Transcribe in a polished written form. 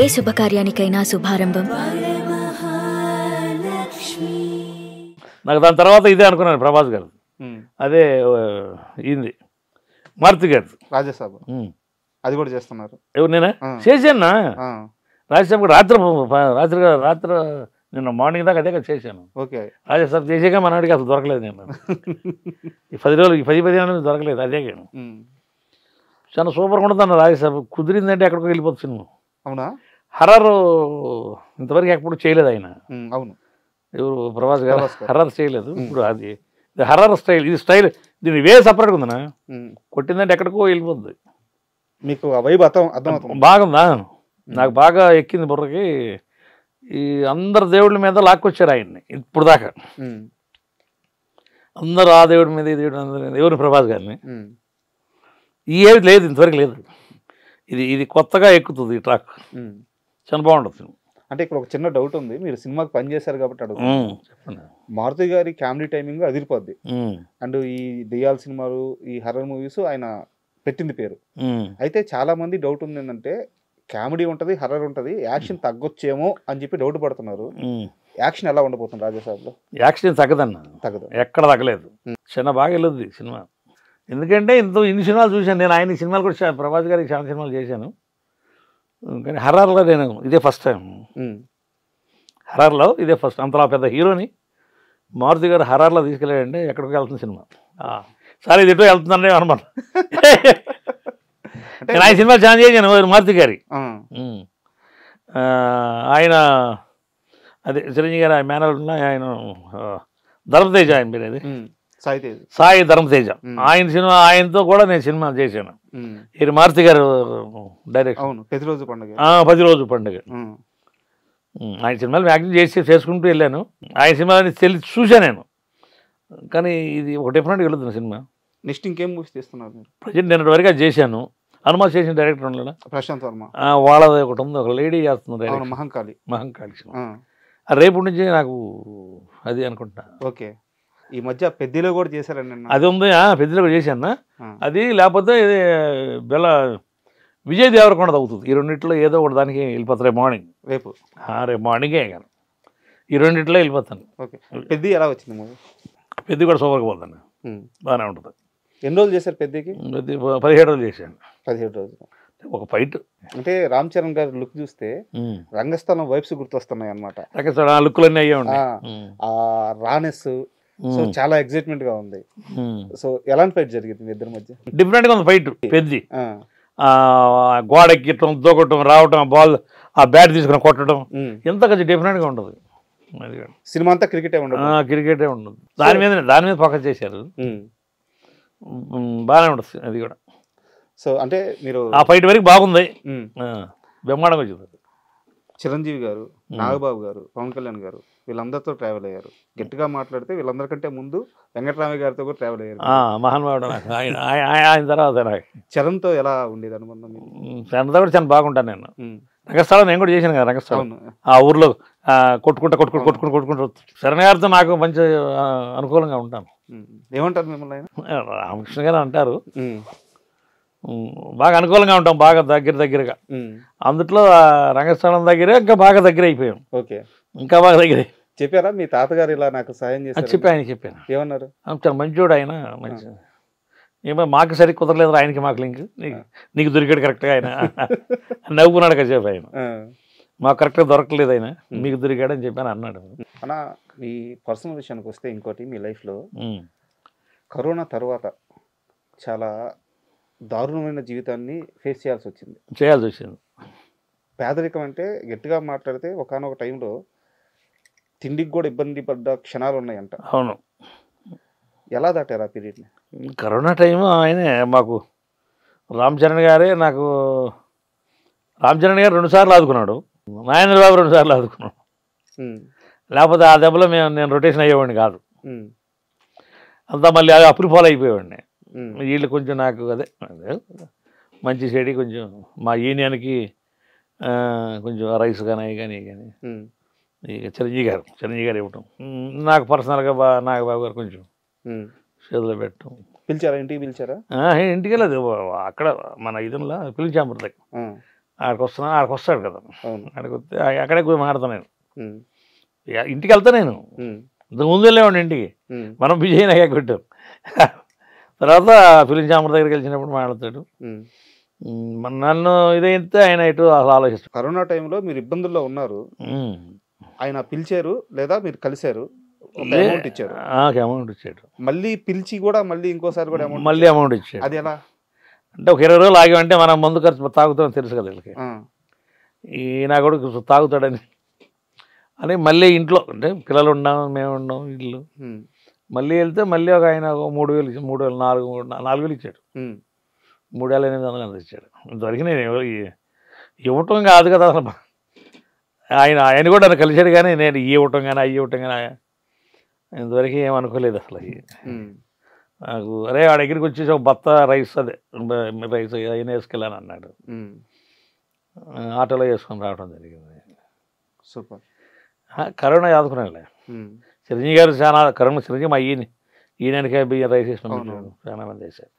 ఏ శుభకార్యానికైనా శుభారంభం. నాకు దాని తర్వాత ఇదే అనుకున్నాను ప్రభాస్ గారు. అదే ఇది మారుతి గారు రాజ్యసభ అది కూడా చేస్తున్నారు. ఎవరు నేనా చేశాను రాజ్యసభ కూడా రాత్రి నిన్న మార్నింగ్ దాకా అదే కదా చేశాను. ఓకే రాజ్యసభ చేసాక మనవాడికి అసలు దొరకలేదు. నేను ఈ 10 రోజులు 10 నుంచి దొరకలేదు. అదే కానీ చాలా సూపర్గా ఉంటుంది రాజ్యసభ. కుదిరిందంటే ఎక్కడికో వెళ్ళిపోతుంది సినిమా. అవునా? హర్రర్ ఇంతవరకు ఎప్పుడు చేయలేదు ఆయన. అవును, ఎవరు ప్రభాస్ గారు హర్రర్ చేయలేదు. ఇప్పుడు అది హర్రర్ స్టైల్, ఇది స్టైల్, దీని వే సపరేట్గా ఉందనా. కొట్టిందంటే ఎక్కడికో వెళ్ళిపోతుంది. మీకు ఆ వైబ్ అర్థమవుతుంది. బాగుందా? నాకు బాగా ఎక్కింది బుర్రకి. ఈ అందరు దేవుళ్ళ మీద లాక్కొచ్చారు ఆయన్ని ఇప్పుడు దాకా. అందరూ ఆ దేవుడి మీద ఈ దేవుడి మీద ఎవరు ప్రభాస్ గారిని. ఈ ఏది లేదు, ఇంతవరకు లేదు. ఇది కొత్తగా ఎక్కుతుంది ఈ ట్రాక్. చాలా బాగుంటుంది. అంటే ఇక్కడ ఒక చిన్న డౌట్ ఉంది. మీరు సినిమాకి పని చేశారు కాబట్టి అడుగుతాను. చెప్పండి. మారుతి గారి కామెడీ టైమింగ్ అదిరిపోద్ది. అండ్ ఈ దెయ్యాల సినిమాలు, ఈ హర్రర్ మూవీస్ ఆయన పెట్టింది పేరు. అయితే చాలా మంది డౌట్ ఉంది ఏంటంటే కామెడీ ఉంటుంది, హర్రర్ ఉంటుంది, యాక్షన్ తగ్గొచ్చేమో అని చెప్పి డౌట్ పడుతున్నారు. యాక్షన్ ఎలా ఉండబోతుంది రాజ్యసభలో? యాక్షన్ తగ్గదన్న, తగ్గదు, ఎక్కడ తగ్గలేదు. చిన్న బాగా వెళ్ళొద్ది సినిమా. ఎందుకంటే ఇన్ని సినిమాలు చూశాను నేను. ఆయన సినిమాలు కూడా ప్రభాస్ గారికి చాలా సినిమాలు చేశాను. కానీ హర్రర్లో నేను ఇదే ఫస్ట్ టైం. హర్రర్లో ఇదే ఫస్ట్. అంతలా పెద్ద హీరోని మారుతి గారు హర్రర్లో తీసుకెళ్ళాడంటే ఎక్కడికి వెళ్తుంది సినిమా. సరే ఇది ఎటో వెళ్తుందంటే అనమాట. నేను ఆయన సినిమాలు చాలా చేశాను మారుతి గారి. ఆయన అదే చిరంజీవి గారు ఆయన మేనల్ ఆయన ధర్మతేజ, ఆయన పేరు అది సాయి ధర్మతేజ. ఆయన సినిమా, ఆయనతో కూడా నేను సినిమా చేశాను. ఇది మారుతి గారు డైరెక్షన్. 10 రోజు పండుగ. ఆయన సినిమాలు మ్యాక్సిమం చేసుకుంటూ వెళ్ళాను. ఆయన సినిమాని చూశాను నేను. కానీ ఇది ఒక డిఫరెంట్గా వెళ్తుంది సినిమా. నెక్స్ట్ ఇంకేం మూవీస్ తీస్తున్నారు? ప్రజెంట్ నేను వరకు అది చేశాను. అనుమా చేసిన డైరెక్టర్ ఉండలేదా, ప్రశాంత్ వర్మ. వాళ్ళది ఒకటి ఉంది, ఒక లేడీ చేస్తుంది మహంకాళి సినిమా. రేపు నుంచి నాకు అది అనుకుంటున్నా. ఓకే, ఈ మధ్య పెద్దలో కూడా చేశారండి. అది ఉంది, పెద్దలో కూడా చేశాను అది. లేకపోతే ఇది విజయ్ దేవరకొండ అవుతుంది. ఈ రెండింటిలో ఏదో ఒకటి దానికి వెళ్ళిపోతారు. రేపు మార్నింగే కానీ ఈ రెండింటిలో వెళ్ళిపోతాను. ఓకే, పెద్ద ఎలా వచ్చింది మూవీ? పెద్ద కూడా సూపర్గా పోతాను, బాగానే ఉంటుంది. ఎన్ని రోజులు చేశారు పెద్దకి? 17 రోజులు చేశాను. 17 రోజులు ఒక ఫైట్. అంటే రామ్ చరణ్ గారి లుక్ చూస్తే రంగస్థలం వైబ్స్ గుర్తొస్తున్నాయి అన్నమాట. రంగస్థలం లుక్లన్నీ అయ్యే ఉన్నాయి. ఆ రానెస్ సో చాలా ఎక్సైట్మెంట్ గా ఉంది. సో ఎలాంటి ఫైట్ జరిగింది మీ ఇద్దరి మధ్య? డిఫరెంట్ గా ఉంది ఫైట్. పెద్ద గోడ ఎక్కటం, దూకటం, రావటం, బాల్ ఆ బ్యాట్ తీసుకుని కొట్టడం, ఎంత కొంచెం డిఫరెంట్ గా ఉంటుంది. సినిమా అంతా క్రికెటే ఉండదు. దాని మీద ఫోకస్ చేశారు. బాగానే ఉంటుంది అది కూడా. సో అంటే మీరు ఆ ఫైట్ వరకు బాగుంది, బ్రహ్మాండంగా వచ్చింది. చిరంజీవి గారు, నాగబాబు గారు, పవన్ కళ్యాణ్ గారు వీళ్ళందరితో ట్రావెల్ అయ్యారు. గట్టిగా మాట్లాడితే వీళ్ళందరికంటే ముందు వెంకటరామయ్య గారితో కూడా ట్రావెల్ అయ్యారు. మహానుభావుడు. ఆయన తర్వాత చరణ్తో ఎలా ఉండేది అనుబంధం? చరణ్తో కూడా చాలా బాగుంటాను నేను. రంగస్థలం నేను కూడా చేశాను కదా. రంగస్థలం ఆ ఊర్లో కొట్టుకుంటూ చరణ్ గారితో నాకు మంచి అనుకూలంగా ఉంటాను. ఏమంటారు మిమ్మల్ని? రామకృష్ణ గారు అంటారు బాగా అనుకూలంగా ఉంటాం, బాగా దగ్గరగా. అందుట్లో రంగస్థలం దగ్గరే ఇంకా బాగా దగ్గర అయిపోయాం. ఓకే, ఇంకా బాగా దగ్గర. చెప్పారా మీ తాతగారు ఇలా నాకు సాయం చేశారు? చెప్పాను. ఏమన్నారు? చాలా మంచివాడు ఆయన. మంచి ఏమో మాకు సరి కుదరలేదు, ఆయనకి మాకు లింక్. నీకు దొరికాడు కరెక్ట్గా ఆయన నవ్వుకున్నాడు కదా చెప్పి. ఆయన మాకు కరెక్ట్గా దొరకలేదు, ఆయన మీకు దొరికాడు అని చెప్పాను అన్నాడు. అన్న, మీ పర్సనల్ విషయానికి వస్తే ఇంకోటి, మీ లైఫ్లో కరోనా తర్వాత చాలా దారుణమైన జీవితాన్ని ఫేస్ చేయాల్సి వచ్చింది. పేదరికం అంటే గట్టిగా మాట్లాడితే ఒకానొక టైంలో తిండికి కూడా ఇబ్బంది పడ్డ క్షణాలు ఉన్నాయంట. అవును. ఎలా దాటారు ఆ పీరియడ్ని? కరోనా టైము ఆయనే మాకు రామ్ చరణ్ గారే. నాకు రామ్ చరణ్ గారు 2 సార్లు ఆదుకున్నాడు, నాగేంద్ర బాబు 2 సార్లు ఆదుకున్నాడు. లేకపోతే ఆ దెబ్బలో నేను రొటేషన్ అయ్యేవాడిని కాదు. అంతా మళ్ళీ అప్పులు ఫాలో అయిపోయేవాడిని. వీళ్ళు కొంచెం నాకు అదే మంచి చెడి కొంచెం మా యూనియన్కి కొంచెం రైస్ కానీ ఇక చిరంజీవి గారు ఇవ్వటం, నాకు పర్సనల్గా నాగబాబు గారు కొంచెం చేతిలో పెట్టడం. పిలిచారా? ఇంటికి పిలిచారా? ఇంటికి వెళ్ళదు, అక్కడ మన ఇదిలో పిలిచాము. ఆడికి వస్తాడు కదా, అవును. ఆడికి వస్తే అక్కడే మాడతాను నేను. ఉమ్. ఇంటికి వెళ్తా నేను, ఉమ్. ఇంతకు ముందు వెళ్ళేవాడిని ఇంటికి, ఉమ్. మనం విజయ్ నాయక కొట్టాం. తర్వాత ఫిలిం ఛాంబర్ దగ్గరికి వెళ్ళినప్పుడు మాట్లాడతాడు. ఉమ్. నన్ను ఇదైతే ఆయన ఇటు అసలు ఆలోచిస్తాడు. కరోనా టైంలో మీరు ఇబ్బందుల్లో ఉన్నారు, ఆయన పిలిచారు లేదా మీరు కలిశారు, ఒక అమౌంట్ ఇచ్చారు, అమౌంట్ ఇచ్చాడు, మళ్ళీ పిలిచి కూడా మళ్ళీ ఇంకోసారి కూడా మళ్ళీ అమౌంట్ ఇచ్చాడు. అది ఎలా? అంటే ఒక 20 రోజులు ఆగామంటే మనం ముందు ఖర్చు తాగుతామని తెలుసు కదా వీళ్ళకి, ఈ నా కొడుకు తాగుతాడని అని మళ్ళీ ఇంట్లో అంటే పిల్లలు ఉన్నాం, మేము ఉన్నాం, ఇల్లు మళ్ళీ వెళ్తే మళ్ళీ ఒక ఆయన 3,000 ఇచ్చి 4,000 ఇచ్చాడు. 3,800 అంత ఇచ్చాడు. ఇంతవరకు నేను ఇవ్వటం కాదు కదా అసలు, ఆయన కూడా నన్ను కలిశాడు, కానీ నేను ఇవ్వటం కానీ ఇవ్వటం కానీ ఇంతవరకు ఏమనుకోలేదు అసలు. నాకు అరే ఆ దగ్గరికి వచ్చేసి ఒక బత్త రైస్, అదే రైస్ అయినా వేసుకెళ్ళాను అన్నాడు. ఆటోలో వేసుకొని రావడం జరిగింది. సూపర్. కరోనా ఆదుకున్నానులే. చిరంజీవి గారు చాలా కరోనా, చిరంజీవి మా ఈయనకే బియ్యం రైస్ వేసుకుని చాలా మంది వేశారు.